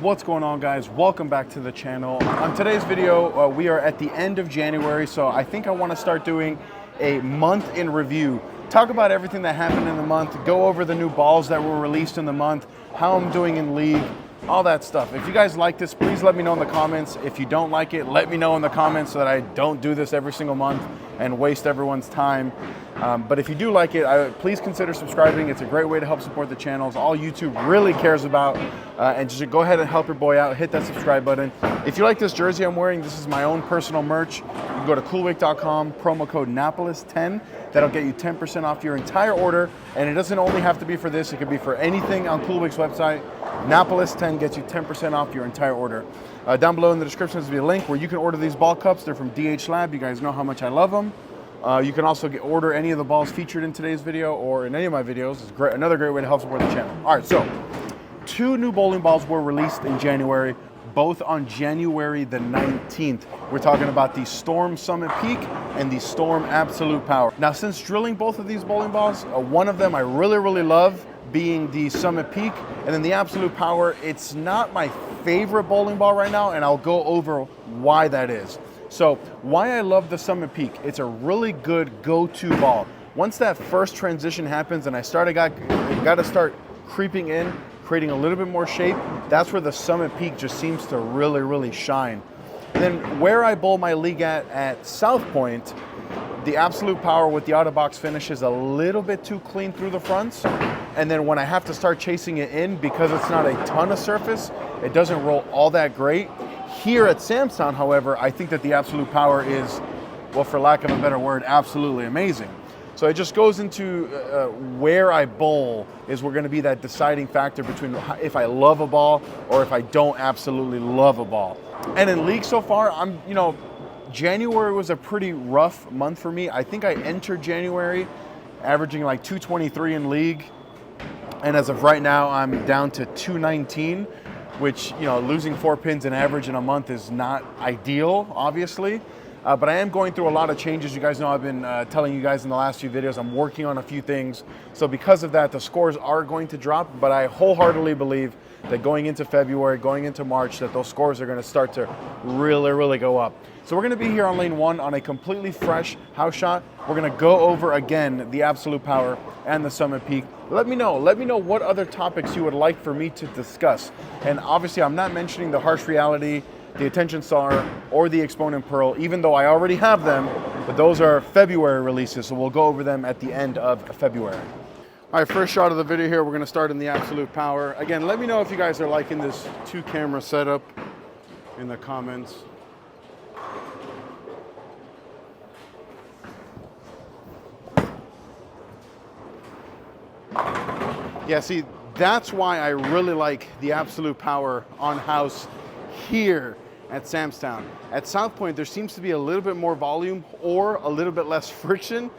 What's going on, guys? Welcome back to the channel. On today's video, we are at the end of January, so I think I want to start doing a month in review. Talk about everything that happened in the month, go over the new balls that were released in the month, how I'm doing in league, all that stuff. If you guys like this, please let me know in the comments. If you don't like it, let me know in the comments so that I don't do this every single month and waste everyone's time. But if you do like it, please consider subscribing. It's a great way to help support the channel. It's all YouTube really cares about. And just go ahead and help your boy out. Hit that subscribe button. If you like this jersey I'm wearing, this is my own personal merch. You can go to coolwick.com, promo code Napoles10. That'll get you 10% off your entire order. And it doesn't only have to be for this. It could be for anything on Coolwick's website. Napoles10 gets you 10% off your entire order. Down below in the description is a link where you can order these ball cups. They're from DH Lab. You guys know how much I love them. You can also order any of the balls featured in today's video or in any of my videos. It's great, another great way to help support the channel. All right, so 2 new bowling balls were released in January, both on January the 19th. We're talking about the Storm Summit Peak and the Storm Absolute Power. Now, since drilling both of these bowling balls, one of them I really love, being the Summit Peak, and then the Absolute Power, it's not my favorite bowling ball right now, and I'll go over why that is. So why I love the Summit Peak, it's a really good go-to ball. Once that first transition happens and I got to start creeping in, creating a little bit more shape, that's where the Summit Peak just seems to really shine. And then where I bowl my league at South Point, the Absolute Power with the out-of-box finish is a little bit too clean through the fronts. And then when I have to start chasing it in, because it's not a ton of surface, it doesn't roll all that great. Here at Sam's Town, however, I think that the Absolute Power is, well, for lack of a better word, absolutely amazing. So it just goes into where I bowl is we're going to be that deciding factor between if I love a ball or if I don't absolutely love a ball. And in league so far, January was a pretty rough month for me. I think I entered January averaging like 223 in league. And as of right now, I'm down to 219, which, losing 4 pins in average in a month is not ideal, obviously. But I am going through a lot of changes. You guys know I've been telling you guys in the last few videos, I'm working on a few things. So because of that, the scores are going to drop, but I wholeheartedly believe that going into February, going into March, that those scores are going to start to really go up. So we're going to be here on lane 1 on a completely fresh house shot. We're going to go over again the Absolute Power and the Summit Peak. Let me know what other topics you would like for me to discuss. And obviously I'm not mentioning the Harsh Reality, the Attention Star, or the Exponent Pearl, even though I already have them, but those are February releases, so we'll go over them at the end of February. All right, first shot of the video here, we're gonna start in the Absolute Power. Again, let me know if you guys are liking this 2-camera setup in the comments. Yeah, see, that's why I really like the Absolute Power on house here at Sam's Town. At South Point, there seems to be a little bit more volume or a little bit less friction,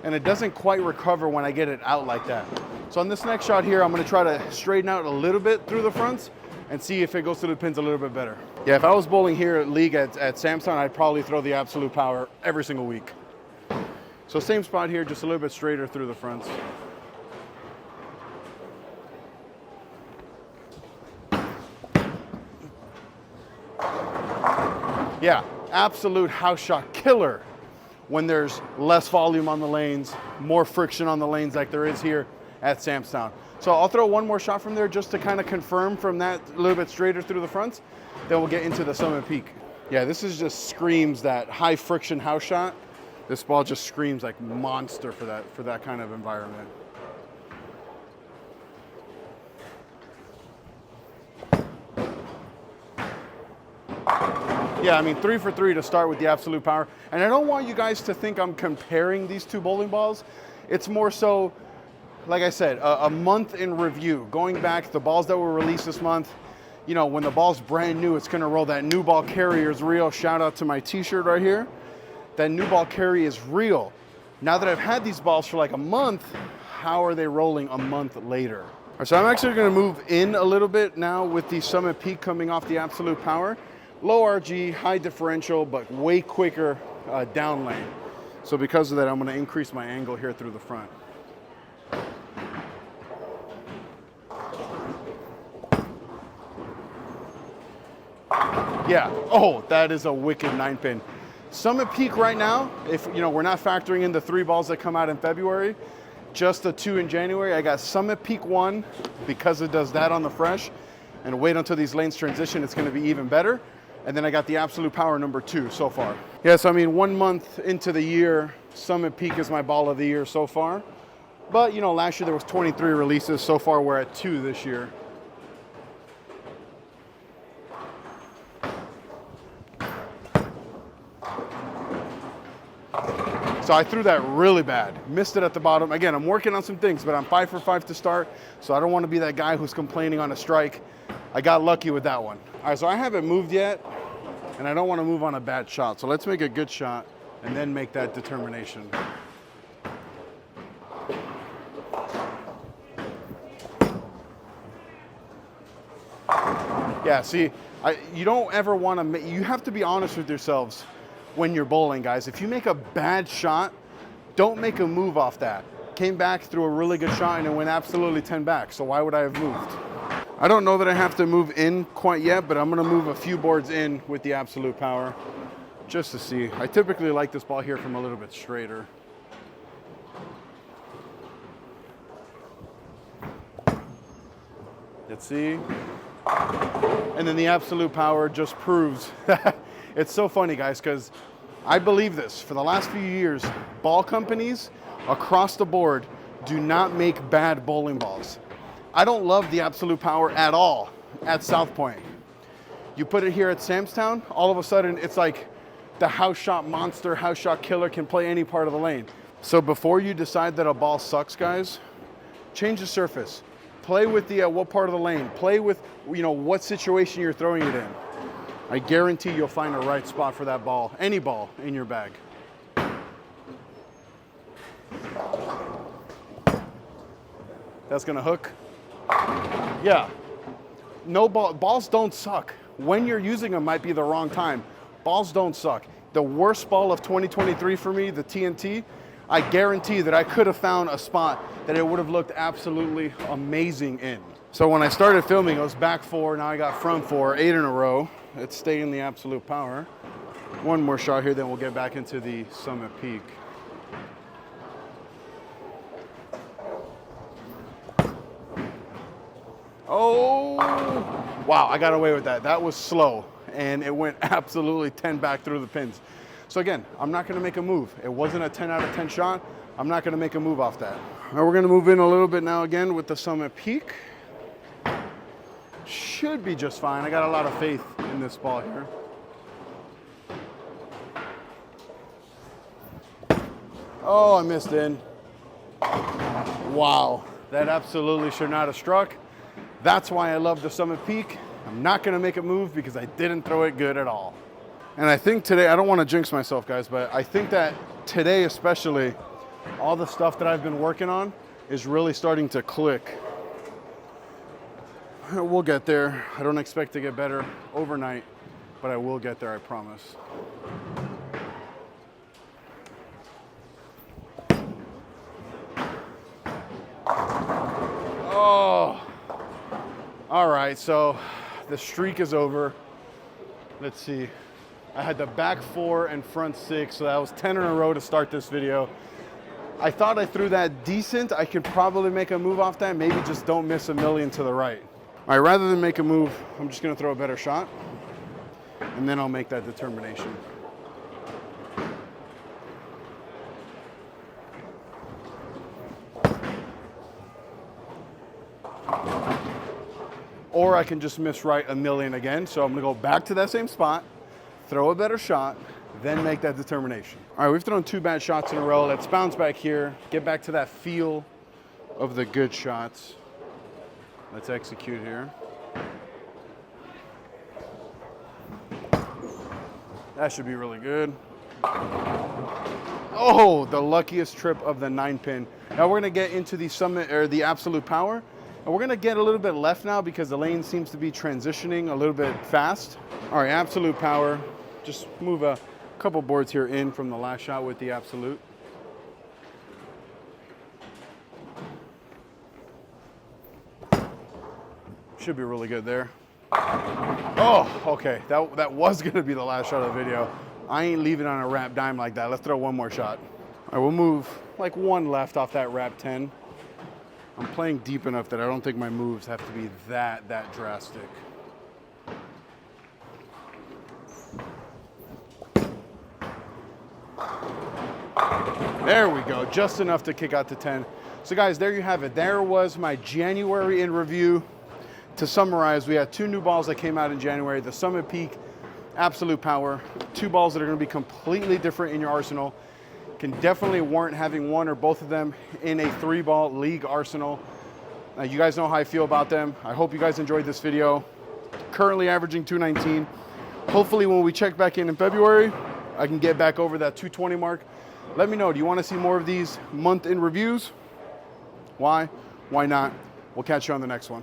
and it doesn't quite recover when I get it out like that. So on this next shot here, I'm gonna try to straighten out a little bit through the fronts and see if it goes through the pins a little bit better. Yeah, if I was bowling here at league at Sam's Town, I'd probably throw the Absolute Power every single week. So same spot here, just a little bit straighter through the fronts. Yeah, absolute house shot killer when there's less volume on the lanes, more friction on the lanes like there is here at Sam's Town. So I'll throw one more shot from there just to kind of confirm from that a little bit straighter through the fronts. Then we'll get into the Summit Peak. Yeah, this is just screams that high friction house shot. This ball just screams like monster for that kind of environment. Yeah, I mean, 3 for 3 to start with the Absolute Power. And I don't want you guys to think I'm comparing these 2 bowling balls. It's more so, like I said, a month in review. Going back, the balls that were released this month, when the ball's brand new, it's gonna roll. That new ball carrier is real. Shout out to my t-shirt right here. That new ball carry is real. Now that I've had these balls for like a month, how are they rolling a month later? All right, so I'm actually gonna move in a little bit now with the Summit Peak coming off the Absolute Power. Low RG, high differential, but way quicker down lane. So because of that, I'm gonna increase my angle here through the front. Yeah, oh, that is a wicked 9-pin. Summit Peak right now, if we're not factoring in the 3 balls that come out in February, just the 2 in January. I got Summit Peak 1 because it does that on the fresh, and wait until these lanes transition, it's gonna be even better. And then I got the Absolute Power number 2 so far. Yes, I mean, 1 month into the year, Summit Peak is my ball of the year so far. But last year there was 23 releases. So far we're at 2 this year. So I threw that really bad, missed it at the bottom. Again, I'm working on some things, but I'm 5 for 5 to start, so I don't want to be that guy who's complaining on a strike. I got lucky with that one. All right, so I haven't moved yet, and I don't want to move on a bad shot. So let's make a good shot and then make that determination. Yeah, see, you don't ever want to, you have to be honest with yourselves when you're bowling, guys. If you make a bad shot, don't make a move off that. Came back, threw a really good shot, and it went absolutely 10 back, so why would I have moved? I don't know that I have to move in quite yet, but I'm gonna move a few boards in with the Absolute Power, just to see. I typically like this ball here from a little bit straighter. Let's see. And then the Absolute Power just proves. It's so funny, guys, because I believe this. For the last few years, ball companies across the board do not make bad bowling balls. I don't love the Absolute Power at all at South Point. You put it here at Samstown, all of a sudden it's like the house shot monster, house shot killer, can play any part of the lane. So before you decide that a ball sucks, guys, change the surface. Play with the what part of the lane. Play with what situation you're throwing it in. I guarantee you'll find a right spot for that ball, any ball in your bag. That's gonna hook. Yeah. No balls don't suck. When you're using them might be the wrong time. Balls don't suck. The worst ball of 2023 for me, the TNT, I guarantee that I could have found a spot that it would have looked absolutely amazing in. So when I started filming, it was back 4, now I got front 4, 8 in a row. Let's stay in the Absolute Power. One more shot here, then we'll get back into the Summit Peak. Oh, wow, I got away with that. That was slow, and it went absolutely 10 back through the pins. So again, I'm not gonna make a move. It wasn't a 10 out of 10 shot. I'm not gonna make a move off that. Now we're gonna move in a little bit now again with the Summit Peak. Should be just fine. I got a lot of faith in this ball here. Oh, I missed in. Wow, that absolutely should not have struck. That's why I love the Summit Peak. I'm not gonna make a move because I didn't throw it good at all. And I think today, I don't wanna jinx myself, guys, but I think that today especially, all the stuff that I've been working on is really starting to click. We'll get there. I don't expect to get better overnight, but I will get there, I promise. Oh, all right, so the streak is over. Let's see. I had the back 4 and front 6, so that was 10 in a row to start this video. I thought I threw that decent. I could probably make a move off that. Maybe just don't miss a million to the right. All right, rather than make a move, I'm just gonna throw a better shot, and then I'll make that determination. Or I can just miss right a million again. So I'm gonna go back to that same spot, throw a better shot, then make that determination. All right, we've thrown 2 bad shots in a row. Let's bounce back here, get back to that feel of the good shots. Let's execute here. That should be really good. Oh, the luckiest trip of the 9-pin. Now we're gonna get into the Summit, or the Absolute Power. And we're gonna get a little bit left now because the lane seems to be transitioning a little bit fast. All right, Absolute Power. Just move a couple boards here in from the last shot with the Absolute. Should be really good there. Oh, okay. That was gonna be the last shot of the video. I ain't leaving on a wrap dime like that. Let's throw one more shot. All right, we'll move like one left off that wrap 10. I'm playing deep enough that I don't think my moves have to be that drastic. There we go, just enough to kick out to 10. So guys, there you have it. There was my January in review. To summarize, we had 2 new balls that came out in January, the Summit Peak Absolute Power, 2 balls that are gonna be completely different in your arsenal. Can definitely warrant having one or both of them in a 3-ball league arsenal. You guys know how I feel about them. I hope you guys enjoyed this video. Currently averaging 219. Hopefully when we check back in February, I can get back over that 220 mark. Let me know, do you wanna see more of these month in reviews? Why? Why not? We'll catch you on the next one.